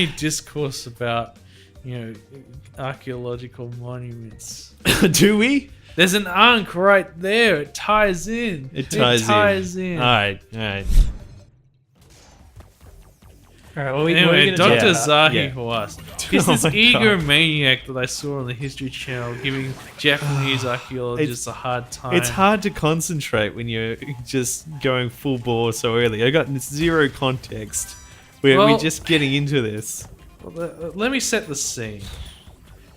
any discourse about, archaeological monuments. Do we? There's an ankh right there. It ties in. It ties in. All Alright. Alright, what are we Anyway, gonna Dr. do? Zahi Hawass. He's Oh this my God. egomaniac that I saw on the History Channel giving Japanese archaeologists a hard time. It's hard to concentrate when you're just going full bore so early. I got zero context. We're just getting into this. Well, let me set the scene.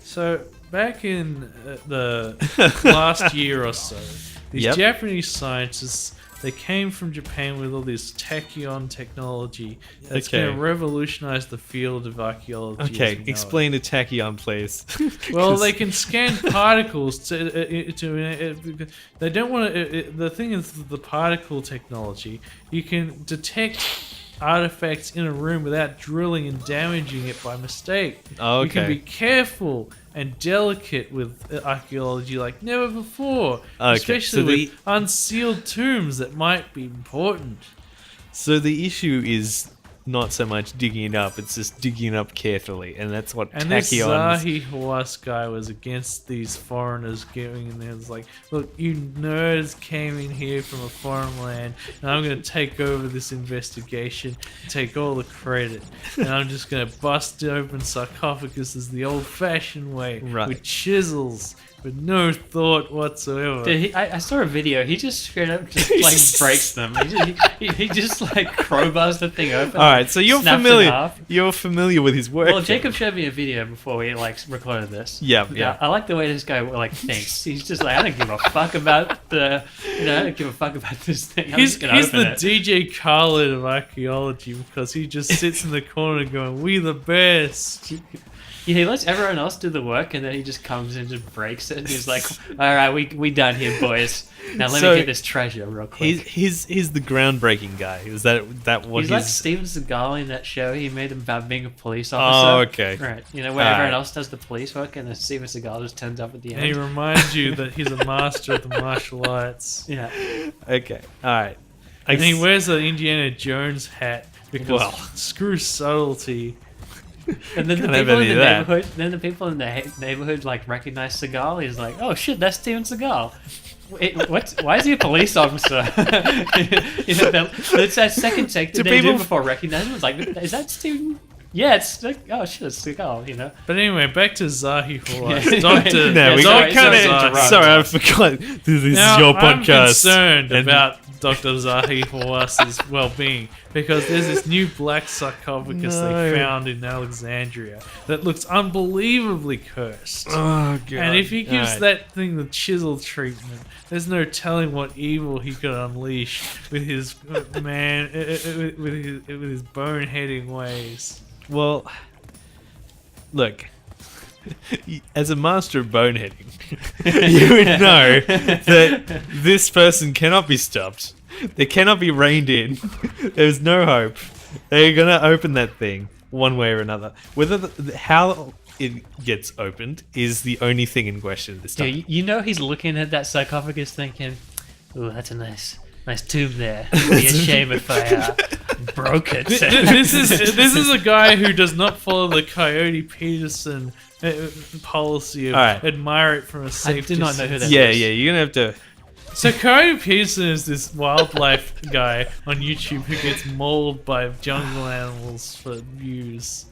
So, back in the last year or so, these Yep. Japanese scientists, they came from Japan with all this tachyon technology that's Okay. going to revolutionize the field of archaeology. as Okay, we know it. explain a tachyon, please. Well, they can scan particles to they don't want to. The thing is, the particle technology, you can detect artifacts in a room without drilling and damaging it by mistake. Oh, You can okay. be careful and delicate with archaeology like never before, Okay, especially so with unsealed tombs that might be important. So the issue is not so much digging it up, it's just digging it up carefully, and that's what And this tachyons... Zahi Hawass guy was against these foreigners giving in there. It was like, look, you nerds came in here from a foreign land, and I'm going to take over this investigation, take all the credit, and I'm just going to bust open sarcophaguses the old-fashioned way, Right. with chisels, with no thought whatsoever. Dude, I saw a video. He just straight up just like breaks them. He just like crowbars the thing open. Alright, so you're snaps in familiar. half. You're familiar with his work. Well, Jacob showed me a video before we like recorded this. Yeah. I like the way this guy like thinks. He's just like, I don't give a fuck about I don't give a fuck about this thing. I'm He's just gonna open the it. DJ Khaled of archaeology because he just sits in the corner going, "We the best." Yeah, he lets everyone else do the work, and then he just comes in and just breaks it. And he's like, "All right, we done here, boys. Now let So, me get this treasure real quick." He's the groundbreaking guy. Is that what He's his... like Steven Seagal in that show. He made him about being a police Oh, officer. okay. Right. You know, where everyone Alright. else does the police work, and then Steven Seagal just turns up at the And he end. reminds you that he's a master of the martial arts. Yeah. Okay, alright. And he wears an Indiana Jones hat because Well. screw subtlety. And then the Can't have people in any the of that. neighborhood, neighborhood like recognize Seagal. He's like, "Oh shit, that's Steven Seagal." Wait, what? Why is he a police officer? It's that second take that Do they people- do before recognizing him. It's like, is that Steven? Yeah, it's like, oh shit, it's Seagal. You know. But anyway, back to Zahi Hawass. Yeah. Doctor. No, we sorry, can't sorry to interrupt. interrupt. Sorry, I forgot. This is Now, your I'm podcast. concerned And- about Dr. Zahi Hawass's well-being because there's this new black sarcophagus No. they found in Alexandria that looks unbelievably cursed. Oh god. And if he gives Alright. that thing the chisel treatment, there's no telling what evil he could unleash with his with his boneheading ways. Well, look, as a master of boneheading, you would know that this person cannot be stopped. They cannot be reined in. There's no hope. They're gonna open that thing one way or another. Whether how it gets opened is the only thing in question this time. Yeah, you know he's looking at that sarcophagus thinking, "Ooh, that's a nice tomb there. It'd be a shame if I broke it." This is a guy who does not follow the Coyote Peterson policy of Alright. admire it from a safe do not know who distance. that Yeah, you're gonna have to. So Coyote Peterson is this wildlife guy on YouTube who gets mauled by jungle animals for views.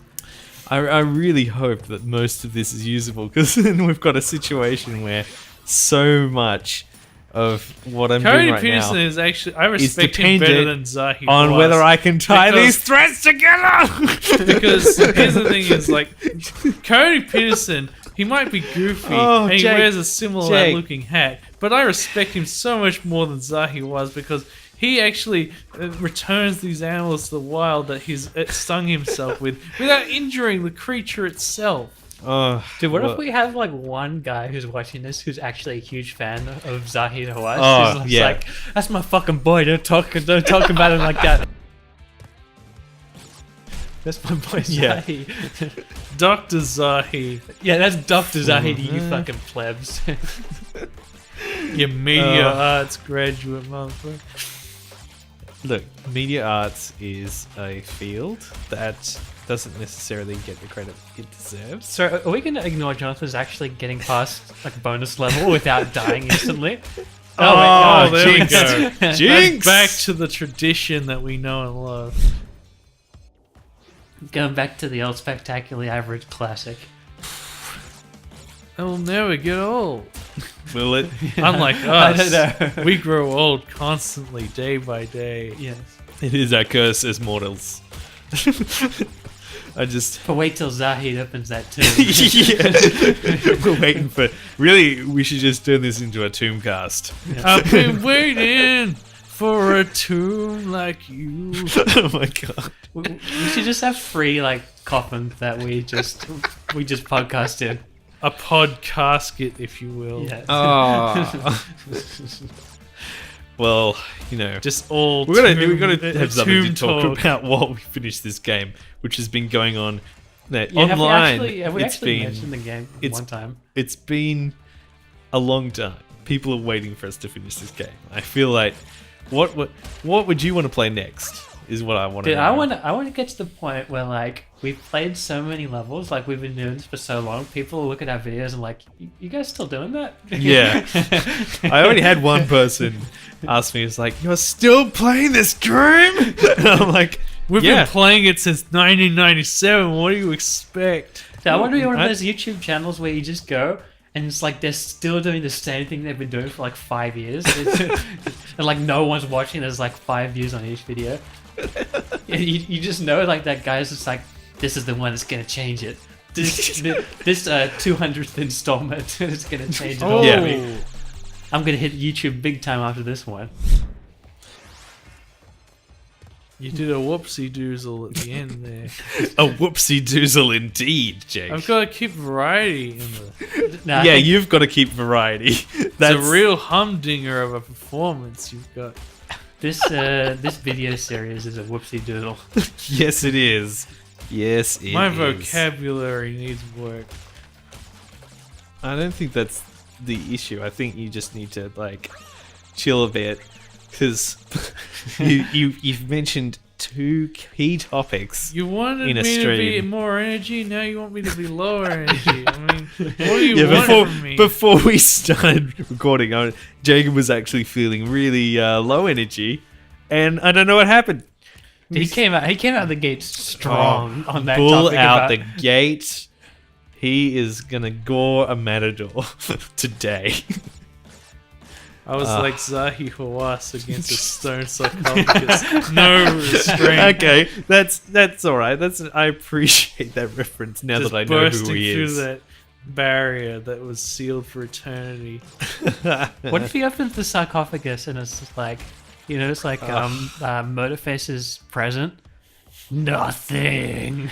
I really hope that most of this is usable because then we've got a situation where so much of what I'm Coyote doing right Peterson now is actually, I respect him dependent better than Zahi on Hawass. whether I can tie because- these threads together. Because here's the thing is like Coyote Peterson, he might be goofy Oh, and he Jake, wears a similar Jake. looking hat, but I respect him so much more than Zahi was because he actually returns these animals to the wild that he's stung himself with without injuring the creature itself. Oh, Dude, what well, if we have like one guy who's watching this who's actually a huge fan of Zahi Hawass? Oh, who's yeah. like, that's my fucking boy. Don't talk about him like that. That's my boy Yeah. Zahi. Dr. Zahi, Yeah, that's Dr. Zahi to you fucking plebs. you media Oh. arts graduate motherfucker. Look, media arts is a field that doesn't necessarily get the credit it deserves. So are we going to ignore Jonathan's actually getting past like bonus level without dying instantly? Oh, there we jinx. go. Jinx! That's back to the tradition that we know and love. Going back to the old spectacularly average classic. It'll never get old. Will it? Unlike I us, don't know. we grow old constantly, day by day. Yes. It is our curse as mortals. I just... But wait till Zahid opens that tomb. yeah. We're waiting for... Really, we should just turn this into a tomb cast. I've been waiting for a tomb like you. Oh my god. We should just have free like coffins that we just podcast in. A pod casket, if you will. Yes. Oh. Well, you know, Just all we gotta tomb- have something to tomb talk about while we finish this game, which has been going on online. Have we it's actually been mentioned the game it's- one time? it's been a long time. People are waiting for us to finish this game. I feel like what would you want to play next? Is what I want to. Dude, I want to get to the point where like we've played so many levels, like we've been doing this for so long. People look at our videos and like, you guys still doing that? Yeah. I already had one person ask me, it's like, you're still playing this game? And I'm like, We've yeah. been playing it since 1997. What do you expect? So I want to be one of I- those YouTube channels where you just go and it's like they're still doing the same thing they've been doing for like 5 years, and like no one's watching. There's like 5 views on each video. You just know like that guy's just like, this is the one that's gonna change it. This 200th installment is gonna change it all Yeah. for me. I'm gonna hit YouTube big time after this one. You did a whoopsie doozle at the end there. A whoopsie doozle indeed, Jake. I've got to keep variety in the. Nah, I Yeah, think you've got to keep variety. It's That's a real humdinger of a performance you've got. this video series is a whoopsie doodle. Yes, it is. Yes, it is. My vocabulary needs work. I don't think that's the issue. I think you just need to like chill a bit because you've mentioned two key topics. You wanted In a me to be stream. more energy, now you want me to be lower energy. I mean, what do you Yeah, want from me? before we started recording, Jacob was actually feeling really low energy, and I don't know what happened. He came out of the gate strong on that Bull topic out about, the gate. He is gonna gore a matador today. I was like Zahi Hawass against a stone sarcophagus. No restraint. Okay, that's all right. I appreciate that reference now Just that I know bursting who he through is. that barrier that was sealed for eternity. what if he opens the sarcophagus and it's just like, you know, it's like Motorface's present? Nothing.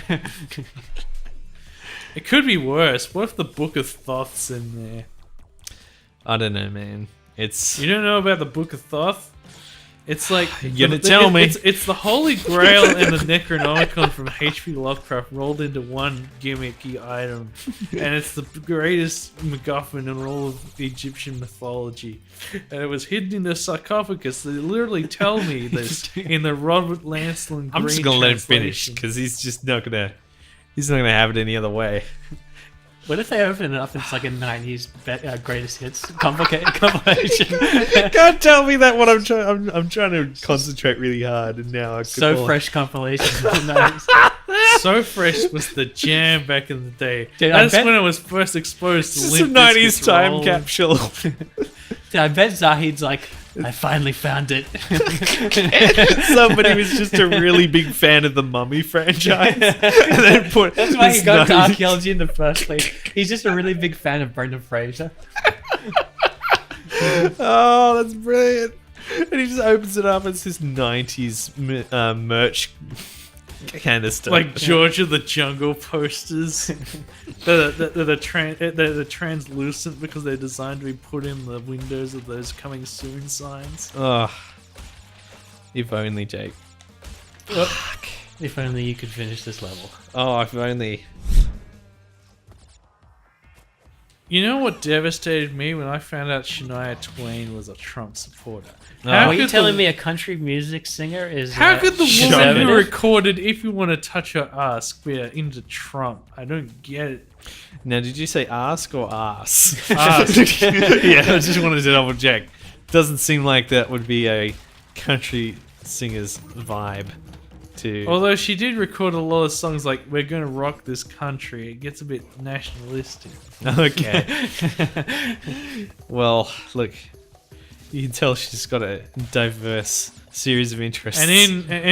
It could be worse. What if the Book of Thoth's in there? I don't know, man. It's You don't know about the Book of Thoth? It's like You're gonna tell me. It's the Holy Grail and the Necronomicon from H.P. Lovecraft rolled into one gimmicky item, and it's the greatest MacGuffin in all of Egyptian mythology. And it was hidden in a sarcophagus. They literally tell me this in the Robert Lansland. I'm just Green gonna let him finish translation. because he's not gonna have it any other way. What if they open it up and it's like a 90s greatest hits compilation? Can't tell me that what I'm trying. I'm trying to concentrate really hard, and now I could So fall. fresh compilation. of the 90s. So Fresh was the jam back in the day. Dude, I That's bet- when it was first exposed to This is a Limp 90s Bizkit's time Roll. capsule. Dude, I bet Zahid's like, I finally found it. Somebody was just a really big fan of the Mummy franchise, and then put. That's why he this got into 90s archaeology in the first place. He's just a really big fan of Brendan Fraser. Oh, that's brilliant! And he just opens it up. It's this 90s merch canister. Like George of the Jungle posters. They're translucent because they're designed to be put in the windows of those coming soon signs. oh, if only, Jake. If only you could finish this level. Oh, if only. You know what devastated me when I found out Shania Twain was a Trump supporter? Oh. Are you could telling the- me a country music singer is? How could the woman who conservative? recorded "If You Want to Touch Her Ass" be into Trump? I don't get it. Now, did you say ask or ass? Ask. Yeah, I just wanted to double check. Doesn't seem like that would be a country singer's vibe. To Although she did record a lot of songs like "We're Gonna Rock This Country," it gets a bit nationalistic. Okay. Well, look, you can tell she's got a diverse series of interests. And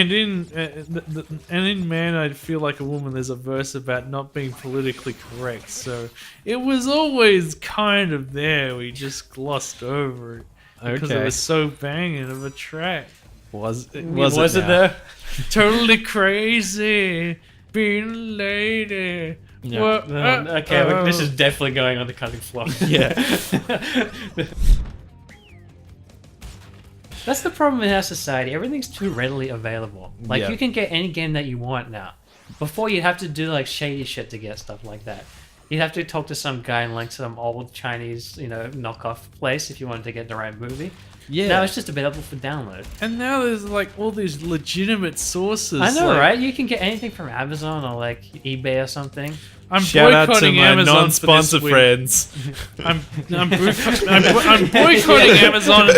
in "Man, I Feel Like a Woman," there's a verse about not being politically correct. So it was always kind of there. We just glossed over it because it Okay. was so banging of a track. was it Was it now? there? Totally crazy, being a lady. Yeah. Whoa, Okay, this is definitely going on the cutting floor. Yeah. That's the problem in our society. Everything's too readily available. Like Yeah. you can get any game that you want now. Before you'd have to do like shady shit to get stuff like that. You'd have to talk to some guy in like some old Chinese, knockoff place if you wanted to get the right movie. Yeah. Now it's just available for download. And now there's like all these legitimate sources. I know, like, right? You can get anything from Amazon or like eBay or something. I'm Shout out to boycotting my Amazon non-sponsor for this week. friends. I'm boycotting Amazon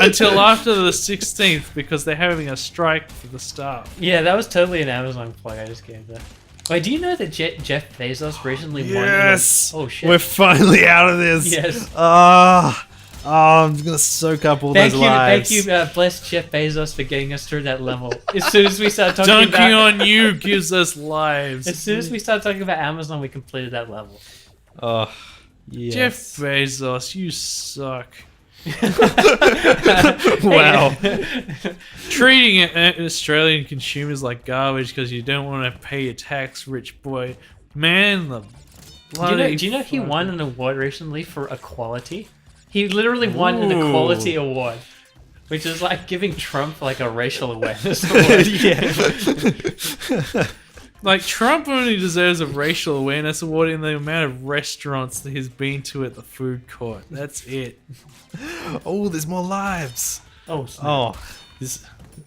until after the 16th because they're having a strike for the staff. Yeah, that was totally an Amazon plug I just gave there. Wait, do you know that Jeff Bezos recently won? Yes. Oh shit! We're finally out of this. Yes. I'm gonna soak up all those lives. Thank you, bless Jeff Bezos for getting us through that level. As soon as we start talking Dunking about, on you gives us lives. as soon as we start talking about Amazon, we completed that level. Oh, yes. Jeff Bezos, you suck. Wow. Treating Australian consumers like garbage because you don't want to pay your tax, rich boy. Man, the bloody. Do you know he won an award recently for equality? He literally won an equality award, which is like giving Trump like a racial awareness award. Yeah. Like, Trump only deserves a racial awareness award in the amount of restaurants that he's been to at the food court. That's it. Oh, there's more lives. Oh, snap. Oh,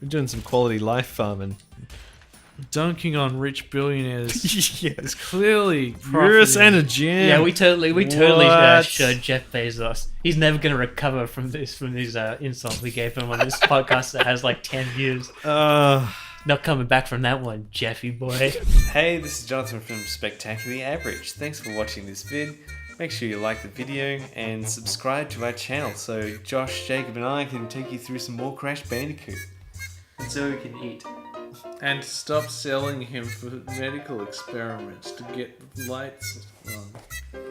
we're doing some quality life farming. Dunking on rich billionaires Yes. is clearly Purus profiting. energy. Yeah, we totally What? showed Jeff Bezos. He's never gonna recover from these insults we gave him on this podcast that has like 10 views. Not coming back from that one, Jeffy boy. Hey, this is Jonathan from Spectacularly Average. Thanks for watching this vid. Make sure you like the video and subscribe to our channel so Josh, Jacob and I can take you through some more Crash Bandicoot. And so we can eat. And stop selling him for medical experiments to get lights on.